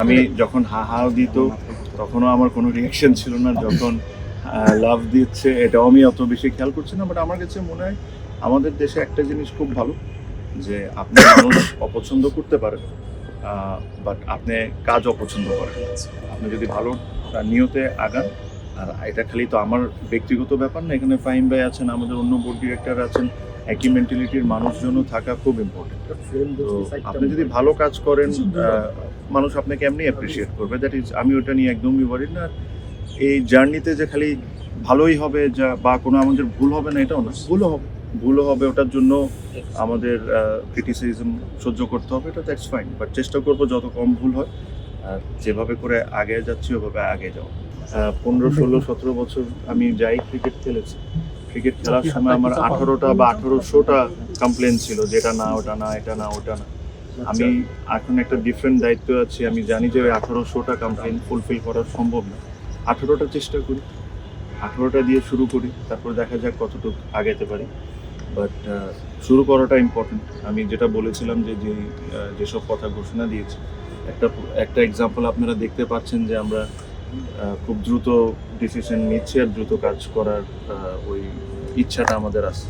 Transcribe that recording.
আমি যখন হা দিত তখনও আমার কোনো রিয়াকশন ছিল না, যখন লাভ দিচ্ছে এটাও আমি অত বেশি খেয়াল করছি না। বাট আমার কাছে মনে হয় আমাদের দেশে একটা জিনিস খুব ভালো, যে আপনি মানুষ অপছন্দ করতে পারেন, বাট আপনি কাজ অপছন্দ করেন। আপনি যদি ভালো নিয়তে আগান, আর এটা খালি তো আমার ব্যক্তিগত ব্যাপার না, এখানে ফাহিম ভাই আছেন, আমাদের অন্য বোর্ড ডিরেক্টর আছেন, একই মেন্টালিটির মানুষজনও থাকা খুব ইম্পর্টেন্ট। তো আপনি যদি ভালো কাজ করেন, মানুষ আপনাকে এমনি অ্যাপ্রিসিয়েট করবে। দ্যাট ইজ, আমি ওটা নিয়ে একদমই ওয়ারিড না। এই জার্নিতে যে খালি ভালোই হবে যা বা কোনো আমাদের ভুল হবে না এটাও না, ভুলও হবে, ওটার জন্য আমাদের ক্রিটিসিজম সহ্য করতে হবে, এটা দ্যাটস ফাইন। বাট চেষ্টা করবো যত কম ভুল হয়, আর যেভাবে করে আগে যাচ্ছি ওভাবে আগে যাওয়া। 15, 16, 17 বছর আমি যাই ক্রিকেট খেলেছি। ক্রিকেট খেলার সময় আমার 18টা বা 1800টা কমপ্লেন ছিল, যেটা না, ওটা না, এটা না, ওটা না। আমি এখন একটা ডিফারেন্ট দায়িত্ব আছি, আমি জানি যে ওই 1800টা কমপ্লেন ফুলফিল করা সম্ভব না। 18টা চেষ্টা করি, 18টা দিয়ে শুরু করি, তারপর দেখা যাক কতটুকু আগাতে পারি। বাট শুরু করাটা ইম্পর্টেন্ট। আমি যেটা বলেছিলাম যে যেসব কথা ঘোষণা দিয়েছি, একটা এক্সাম্পল আপনারা দেখতে পাচ্ছেন যে আমরা খুব দ্রুত ডিসিশন নিচ্ছি আর দ্রুত কাজ করার ওই ইচ্ছাটা আমাদের আছে।